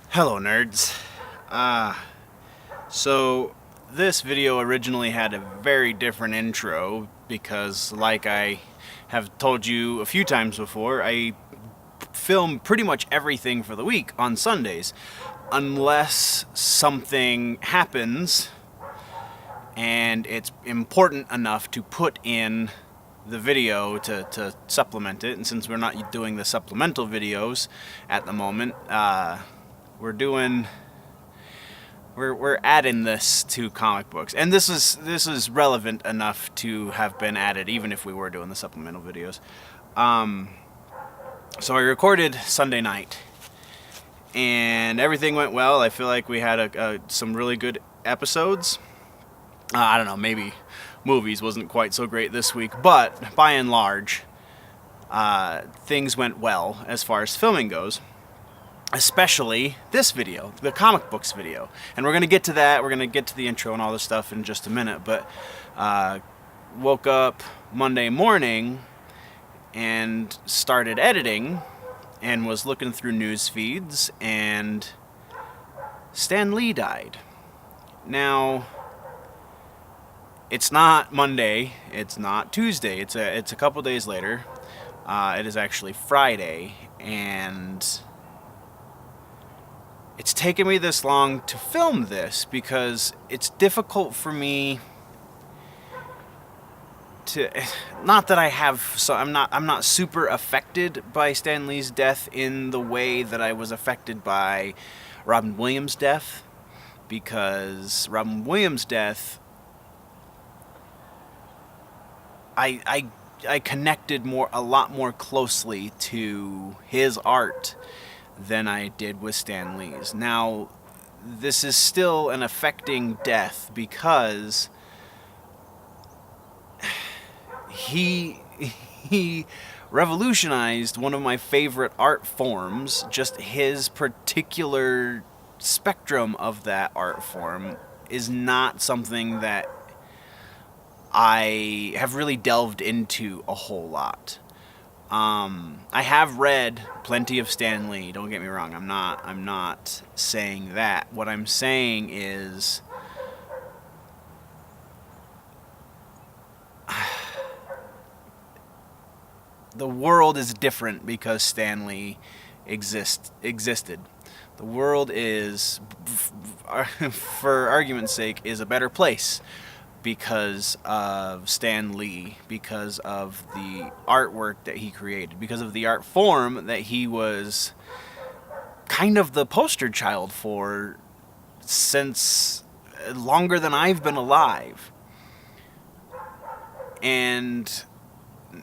Hello nerds. So this video originally had a very different intro because, like I have told you a few times before, I film pretty much everything for the week on Sundays unless something happens and it's important enough to put in the video to supplement it. And since we're not doing the supplemental videos at the moment, we're adding this to comic books, and this is relevant enough to have been added even if we were doing the supplemental videos. So I recorded Sunday night and everything went well. I feel like we had some really good episodes. I don't know, maybe movies wasn't quite so great this week, but by and large, things went well as far as filming goes. Especially this video, the comic books video. And we're going to get to that, we're going to get to the intro and all this stuff in just a minute, but woke up Monday morning and started editing and was looking through news feeds, and Stan Lee died. Now, it's not Monday, it's not Tuesday, it's a couple days later. It is actually Friday, and it's taken me this long to film this because it's difficult for me to, not that I have, so I'm not super affected by Stan Lee's death in the way that I was affected by Robin Williams' death, because Robin Williams' death, I connected a lot more closely to his art than I did with Stan Lee's. Now, this is still an affecting death because he revolutionized one of my favorite art forms. Just his particular spectrum of that art form is not something that I have really delved into a whole lot. I have read plenty of Stan Lee, don't get me wrong, I'm not saying that. What I'm saying is the world is different because Stan Lee existed. The world is, for argument's sake, is a better place because of Stan Lee, because of the artwork that he created, because of the art form that he was kind of the poster child for since longer than I've been alive. And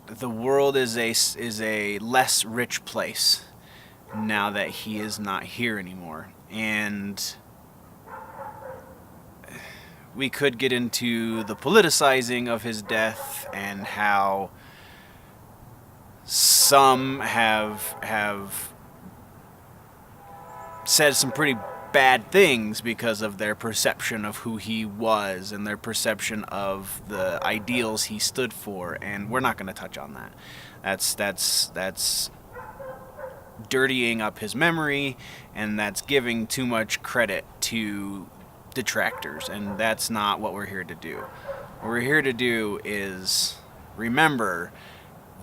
the world is a less rich place now that he is not here anymore. And we could get into the politicizing of his death and how some have said some pretty bad things because of their perception of who he was and their perception of the ideals he stood for, and we're not going to touch on that. That's dirtying up his memory, and that's giving too much credit to detractors, and that's not what we're here to do. What we're here to do is remember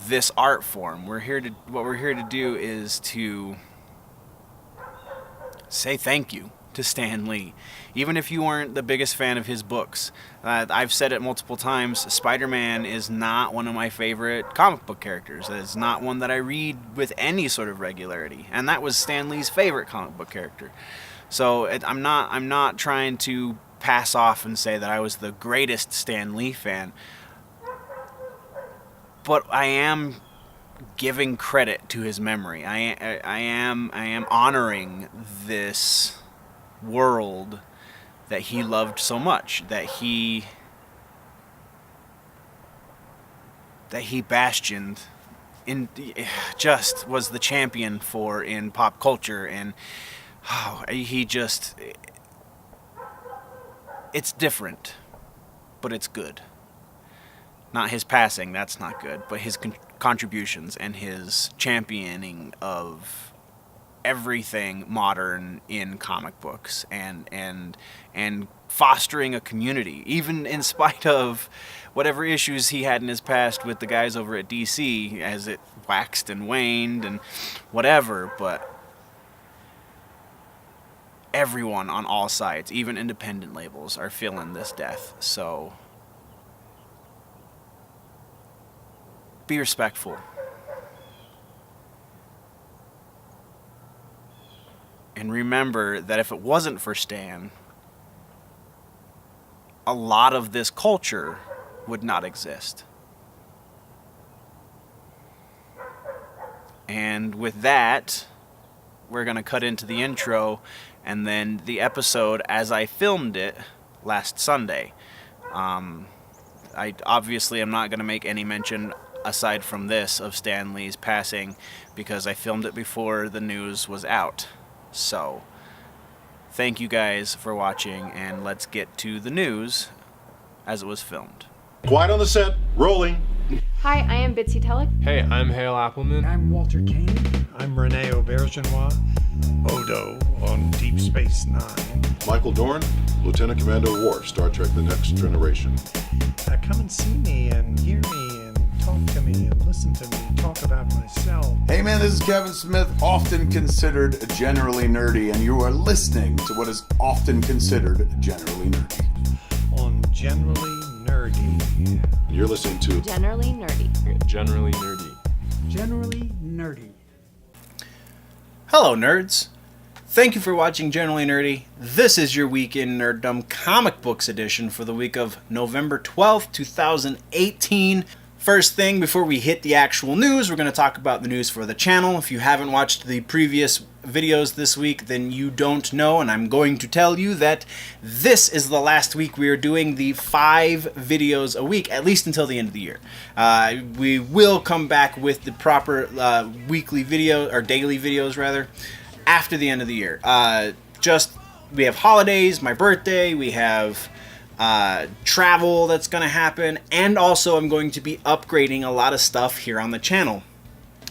this art form. What we're here to do is to say thank you to Stan Lee. Even if you weren't the biggest fan of his books, I've said it multiple times, Spider-Man is not one of my favorite comic book characters. It's not one that I read with any sort of regularity, and that was Stan Lee's favorite comic book character. So I'm not trying to pass off and say that I was the greatest Stan Lee fan, but I am giving credit to his memory. I am honoring this world that he loved so much, that he bastioned in, just was the champion for in pop culture, and it's different, but it's good. Not his passing, that's not good, but his contributions and his championing of everything modern in comic books and fostering a community, even in spite of whatever issues he had in his past with the guys over at DC as it waxed and waned and whatever. But everyone on all sides, even independent labels, are feeling this death. So be respectful. And remember that if it wasn't for Stan, a lot of this culture would not exist. And with that, we're going to cut into the intro and then the episode as I filmed it last Sunday. I obviously am not going to make any mention aside from this of Stan Lee's passing because I filmed it before the news was out. So, thank you guys for watching, and let's get to the news as it was filmed. Quiet on the set, rolling. Hi, I am Bitsy Telek. Hey, I'm Hale Appleman. I'm Walter Kane. I'm Rene Aubergenois. Odo on Deep Space Nine. Michael Dorn, Lieutenant Commander Worf, Star Trek The Next Generation. Come and see me and hear me and talk to me and listen to me talk about myself. Hey man, this is Kevin Smith, often considered generally nerdy, and you are listening to what is often considered generally nerdy. On Generally Nerdy. You're listening to Generally Nerdy. Generally nerdy. Generally nerdy. Hello, nerds. Thank you for watching Generally Nerdy. This is your week in Nerdom Comic Books edition for the week of November 12th, 2018. First thing, before we hit the actual news, we're going to talk about the news for the channel. If you haven't watched the previous videos this week, then you don't know, and I'm going to tell you that this is the last week we are doing the 5 videos a week, at least until the end of the year. We will come back with the proper weekly video, or daily videos rather, after the end of the year. We have holidays, my birthday, we have travel that's going to happen, and also I'm going to be upgrading a lot of stuff here on the channel.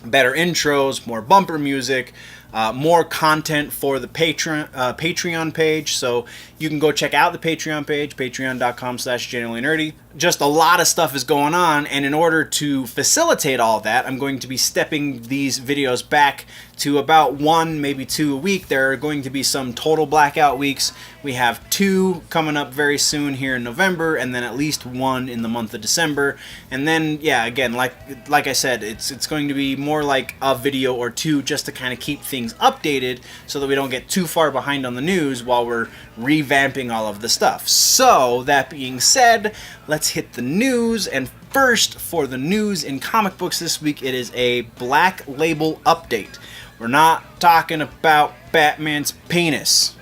Better intros, more bumper music, more content for the Patreon page, so you can go check out the Patreon page, patreon.com/generallynerdy. Just a lot of stuff is going on, and in order to facilitate all that, I'm going to be stepping these videos back to about 1, maybe 2 a week. There are going to be some total blackout weeks. We have 2 coming up very soon here in November, and then at least 1 in the month of December. And then, yeah, again, like I said, it's going to be more like a video or 2 just to kind of keep things updated so that we don't get too far behind on the news while we're revamping all of the stuff. So, that being said, let's hit the news. And first, for the news in comic books this week, it is a Black Label update. We're not talking about Batman's penis.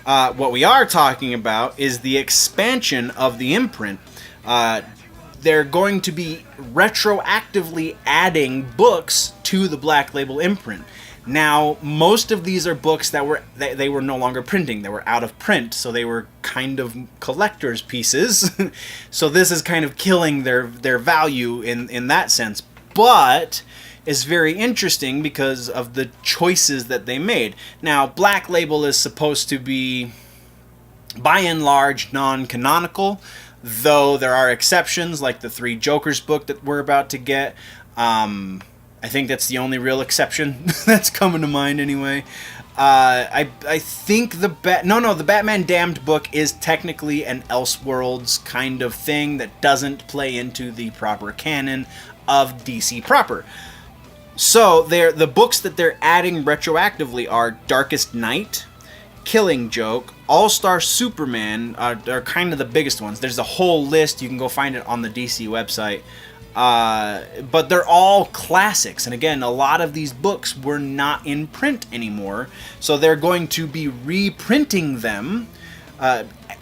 What we are talking about is the expansion of the imprint. They're going to be retroactively adding books to the Black Label imprint. Now, most of these are books that they were no longer printing. They were out of print, so they were kind of collector's pieces. So this is kind of killing their value in that sense. But is very interesting because of the choices that they made. Now, Black Label is supposed to be, by and large, non-canonical, though there are exceptions, like the 3 Jokers book that we're about to get. I think that's the only real exception that's coming to mind anyway. I think the Batman Damned book is technically an Elseworlds kind of thing that doesn't play into the proper canon of DC proper. So the books that they're adding retroactively are Darkest Night, Killing Joke, All-Star Superman are kind of the biggest ones. There's a whole list. You can go find it on the DC website. But they're all classics. And again, a lot of these books were not in print anymore. So they're going to be reprinting them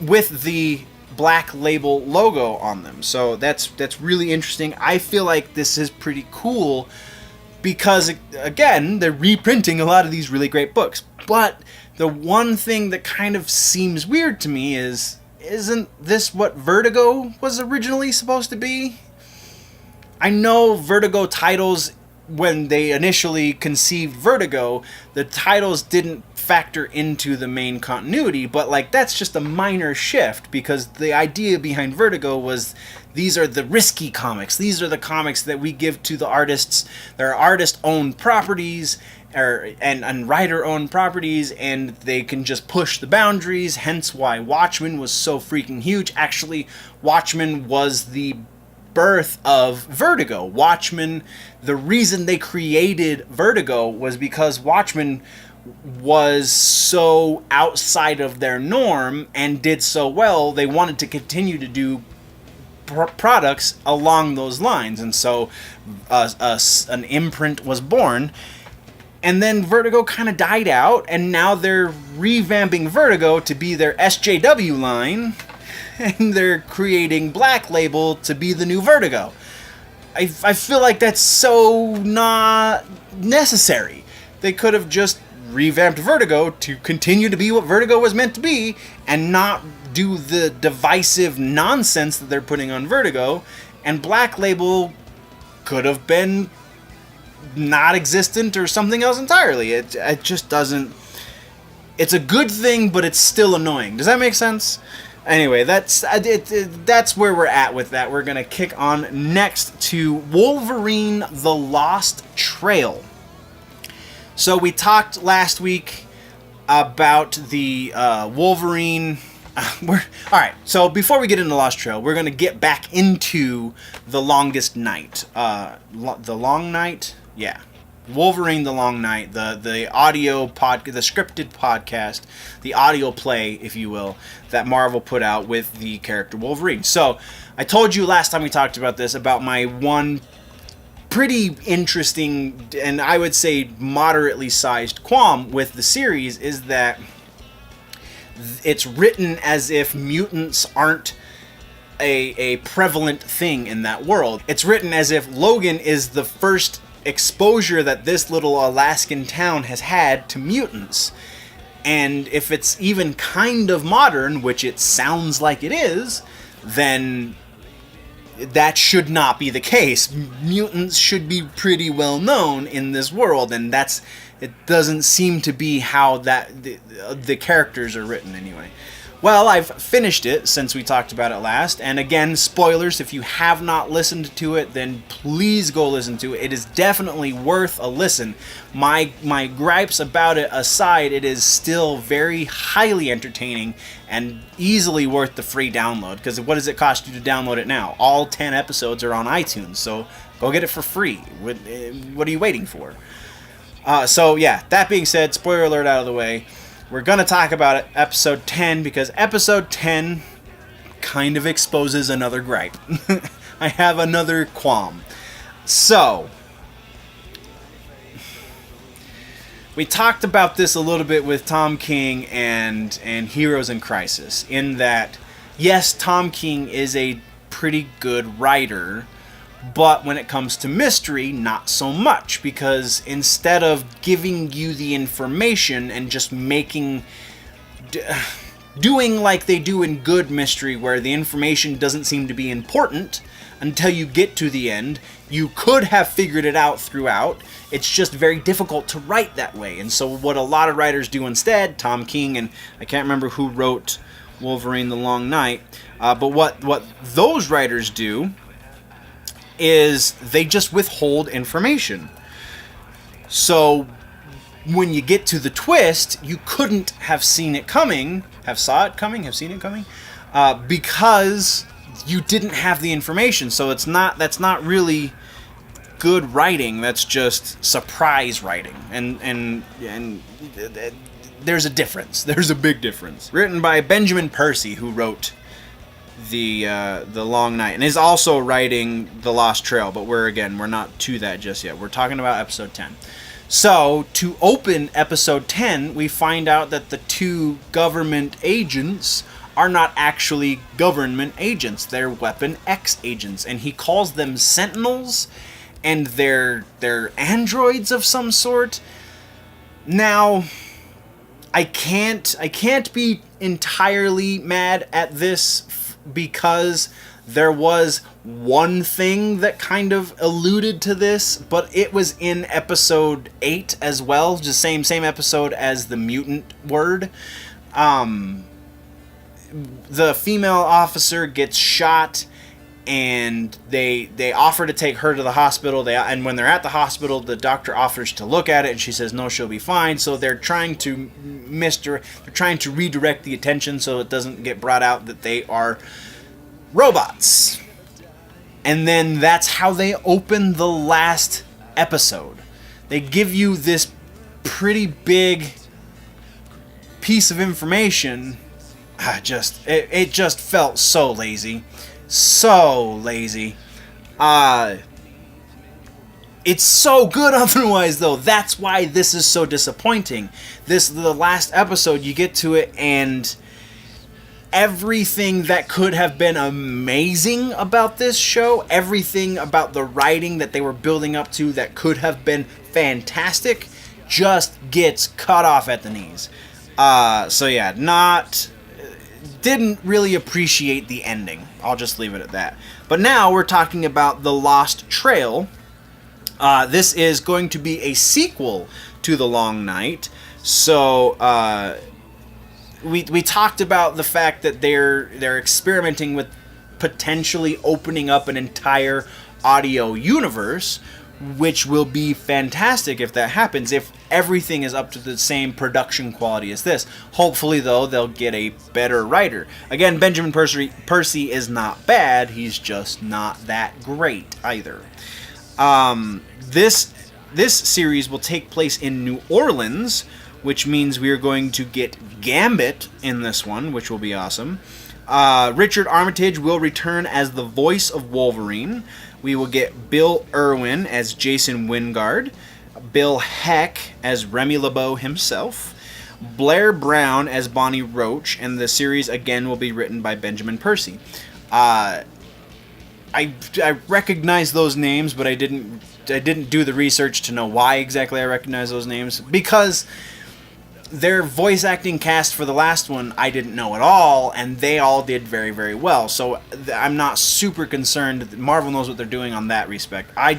with the Black Label logo on them. So that's really interesting. I feel like this is pretty cool because, again, they're reprinting a lot of these really great books. But the one thing that kind of seems weird to me is, isn't this what Vertigo was originally supposed to be? I know Vertigo titles when they initially conceived Vertigo, the titles didn't factor into the main continuity, but like that's just a minor shift, because the idea behind Vertigo was these are the risky comics. These are the comics that we give to the artists. They're artist-owned properties, and writer-owned properties, and they can just push the boundaries, hence why Watchmen was so freaking huge. Actually, Watchmen was the birth of Vertigo. Watchmen, the reason they created Vertigo was because Watchmen was so outside of their norm and did so well, they wanted to continue to do products along those lines, and so an imprint was born. And then Vertigo kind of died out, and now they're revamping Vertigo to be their SJW line, and they're creating Black Label to be the new Vertigo. I feel like that's so not necessary. They could have just revamped Vertigo to continue to be what Vertigo was meant to be, and not do the divisive nonsense that they're putting on Vertigo, and Black Label could have been not existent or something else entirely. It just doesn't... It's a good thing, but it's still annoying. Does that make sense? Anyway, that's where we're at with that. We're going to kick on next to Wolverine The Lost Trail. So we talked last week about the Wolverine... Alright, so before we get into Lost Trail, we're going to get back into The Longest Night. The Long Night? Yeah. Wolverine The Long Night, the audio the scripted podcast, the audio play, if you will, that Marvel put out with the character Wolverine. So, I told you last time we talked about this, about my one pretty interesting, and I would say moderately sized qualm with the series, is that it's written as if mutants aren't a prevalent thing in that world. It's written as if Logan is the first exposure that this little Alaskan town has had to mutants. And if it's even kind of modern, which it sounds like it is, then that should not be the case. Mutants should be pretty well known in this world, and it doesn't seem to be how the characters are written anyway. Well, I've finished it since we talked about it last, and again, spoilers, if you have not listened to it, then please go listen to it. It is definitely worth a listen. My gripes about it aside, it is still very highly entertaining and easily worth the free download, because what does it cost you to download it now? All 10 episodes are on iTunes, so go get it for free. What are you waiting for? So yeah, that being said, spoiler alert out of the way. We're going to talk about it, episode 10, because episode 10 kind of exposes another gripe. I have another qualm. So, we talked about this a little bit with Tom King and Heroes in Crisis, in that, yes, Tom King is a pretty good writer, but when it comes to mystery, not so much, because instead of giving you the information and just doing like they do in good mystery, where the information doesn't seem to be important until you get to the end, you could have figured it out throughout. It's just very difficult to write that way. And so what a lot of writers do instead, Tom King, and I can't remember who wrote Wolverine The Long Night, but what those writers do is they just withhold information. So when you get to the twist, you couldn't have seen it coming, have seen it coming, because you didn't have the information. So that's not really good writing. That's just surprise writing, and there's a difference. There's a big difference. Written by Benjamin Percy, who wrote the Long Night, and is also writing The Lost Trail, but we're not to that just yet. We're talking about episode 10. So, to open episode 10, we find out that the two government agents are not actually government agents. They're Weapon X agents, and he calls them Sentinels, and they're androids of some sort. Now, I can't be entirely mad at this, because there was one thing that kind of alluded to this, but it was in episode 8 as well, just same episode as the mutant word. The female officer gets shot, and they offer to take her to the hospital. And when they're at the hospital, the doctor offers to look at it, and she says no, she'll be fine. So they're trying to redirect the attention so it doesn't get brought out that they are robots. And then that's how they open the last episode. They give you this pretty big piece of information. It just felt so lazy. So lazy. It's so good otherwise, though. That's why this is so disappointing. The last episode, you get to it, and everything that could have been amazing about this show, everything about the writing that they were building up to that could have been fantastic, just gets cut off at the knees. So yeah, didn't really appreciate the ending. I'll just leave it at that. But now we're talking about The Lost Trail. This is going to be a sequel to The Long Night. So we talked about the fact that they're experimenting with potentially opening up an entire audio universe, which will be fantastic if that happens, if everything is up to the same production quality as this. Hopefully, though, they'll get a better writer. Again, Benjamin Percy is not bad, he's just not that great either. This series will take place in New Orleans, which means we are going to get Gambit in this one, which will be awesome. Richard Armitage will return as the voice of Wolverine. We will get Bill Irwin as Jason Wyngarde, Bill Heck as Remy LaBeau himself, Blair Brown as Bonnie Roach, and the series again will be written by Benjamin Percy. I recognize those names, but I didn't do the research to know why exactly I recognize those names, because their voice acting cast for the last one I didn't know at all, and they all did very, very well. So I'm not super concerned. Marvel knows what they're doing on that respect. I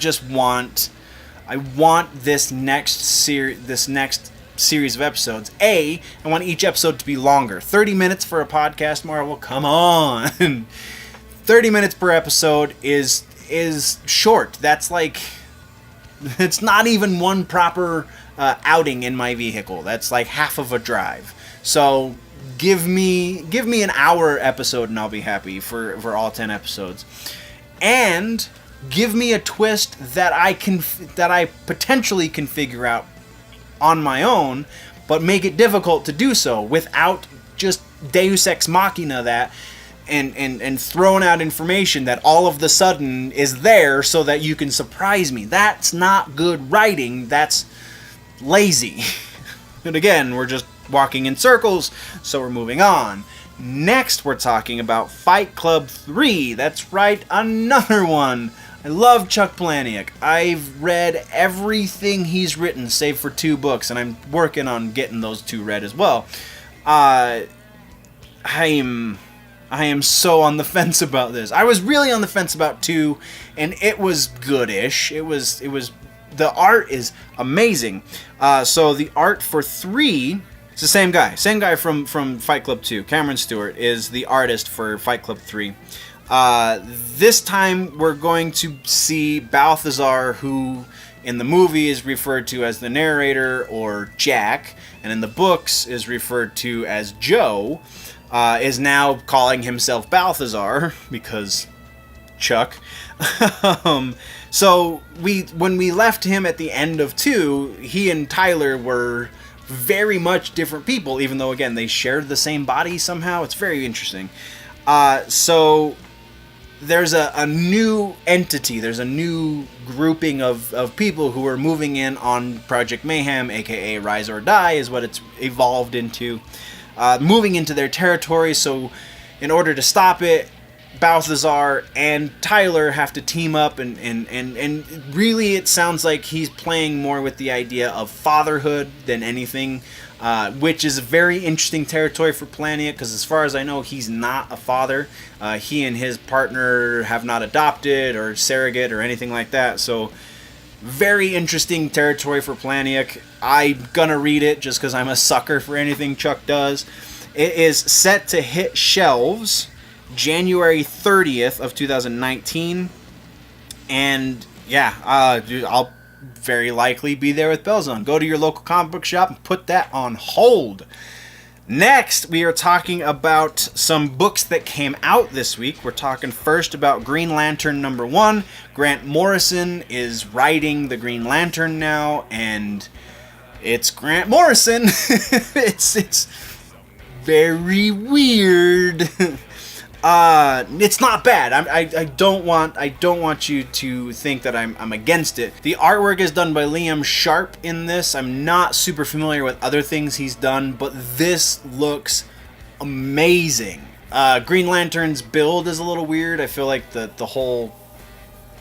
want this next series of episodes. I want each episode to be longer. 30 minutes for a podcast, Marvel. Come on. 30 minutes per episode is short. That's like, it's not even one proper outing in my vehicle. That's like half of a drive. So give me an hour episode and I'll be happy for all 10 episodes. And give me a twist that I potentially can figure out on my own, but make it difficult to do so without just Deus Ex Machina that and throwing out information that all of the sudden is there so that you can surprise me. That's not good writing. That's lazy. And again, we're just walking in circles, so we're moving on. Next, we're talking about Fight Club 3. That's right, another one. I love Chuck Palahniuk. I've read everything he's written, save for 2 books, and I'm working on getting those 2 read as well. I am so on the fence about this. I was really on the fence about 2, and it was goodish. It was. The art is amazing. So the art for 3, it's the same guy from Fight Club 2. Cameron Stewart is the artist for Fight Club 3. This time we're going to see Balthazar, who in the movie is referred to as the narrator or Jack, and in the books is referred to as Joe, is now calling himself Balthazar because Chuck. So when we left him at the end of 2, he and Tyler were very much different people, even though, again, they shared the same body somehow. It's very interesting. So there's a new entity, there's a new grouping of people who are moving in on Project Mayhem, aka Rise or Die is what it's evolved into. Moving into their territory, so in order to stop it, Balthazar and Tyler have to team up, and really it sounds like he's playing more with the idea of fatherhood than anything, which is a very interesting territory for Palahniuk, because as far as I know, he's not a father. He and his partner have not adopted or surrogate or anything like that, so very interesting territory for Palahniuk. I'm gonna read it just because I'm a sucker for anything Chuck does. It is set to hit shelves January 30th of 2019, and yeah, I'll very likely be there with bells on. Go to your local comic book shop and put that on hold. Next, we are talking about some books that came out this week. We're talking first about Green Lantern #1. Grant Morrison is writing the Green Lantern now, and it's Grant Morrison. It's very weird. It's not bad. I don't want you to think that I'm against it. The artwork is done by Liam Sharp in this. I'm not super familiar with other things he's done, but this looks amazing. Green Lantern's build is a little weird. I feel like the whole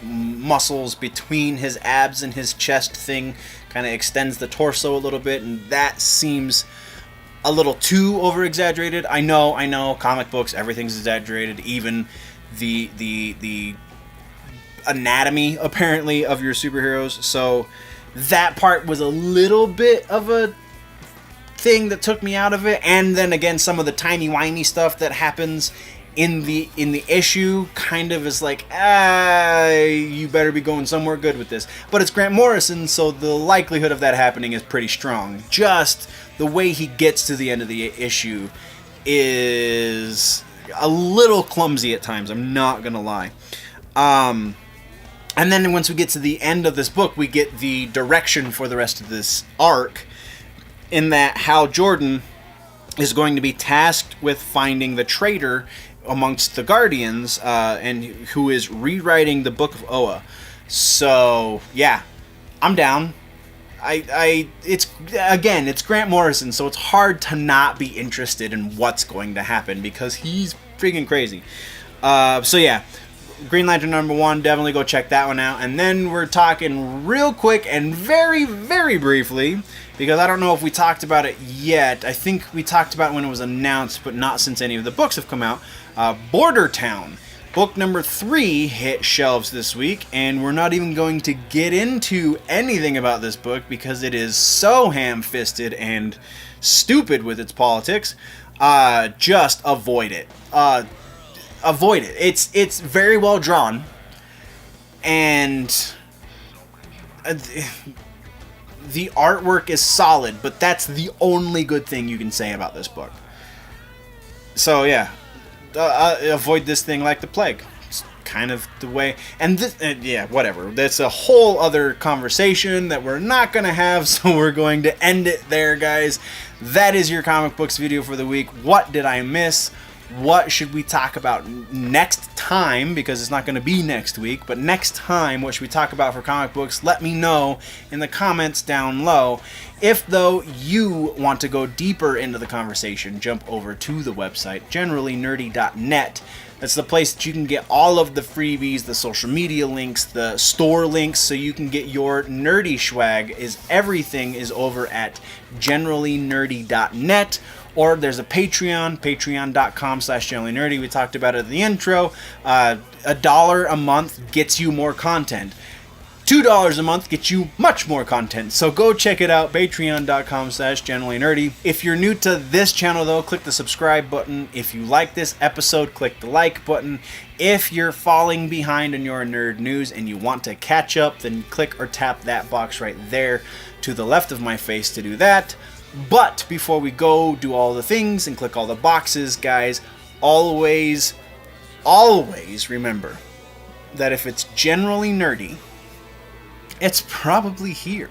muscles between his abs and his chest thing kind of extends the torso a little bit, and that seems a little too over-exaggerated. I know, comic books, everything's exaggerated, even the anatomy, apparently, of your superheroes, so that part was a little bit of a thing that took me out of it, and then again, some of the timey-wimey stuff that happens in the issue kind of is like, you better be going somewhere good with this. But it's Grant Morrison, so the likelihood of that happening is pretty strong. Just the way he gets to the end of the issue is a little clumsy at times, I'm not gonna lie. And then once we get to the end of this book, we get the direction for the rest of this arc, in that Hal Jordan is going to be tasked with finding the traitor amongst the Guardians, and who is rewriting the Book of Oa. So yeah, I'm down. It's Grant Morrison, so it's hard to not be interested in what's going to happen because he's freaking crazy. So yeah, Green Lantern #1, definitely go check that one out. And then we're talking real quick and very, very briefly, because I don't know if we talked about it yet. I think we talked about it when it was announced, but not since any of the books have come out. Border Town. Book #3 hit shelves this week, and we're not even going to get into anything about this book because it is so ham-fisted and stupid with its politics. Just avoid it. Avoid it. It's very well drawn, and the artwork is solid, but that's the only good thing you can say about this book. So yeah, avoid this thing like the plague. It's kind of the way. And this, yeah, whatever. That's a whole other conversation that we're not going to have, so we're going to end it there, guys. That is your comic books video for the week. What did I miss? What should we talk about next time? Because it's not going to be next week, but next time, what should we talk about for comic books? Let me know in the comments down low. If, though, you want to go deeper into the conversation, jump over to the website, generallynerdy.net. That's the place that you can get all of the freebies, the social media links, the store links, so you can get your nerdy swag. Everything is over at generallynerdy.net. Or there's a Patreon, patreon.com/generallynerdy. We talked about it in the intro. $1 a month gets you more content. $2 a month gets you much more content. So go check it out, patreon.com/generallynerdy. If you're new to this channel, though, click the subscribe button. If you like this episode, click the like button. If you're falling behind on your nerd news and you want to catch up, then click or tap that box right there to the left of my face to do that. But before we go do all the things and click all the boxes, guys, always remember that if it's generally nerdy, it's probably here.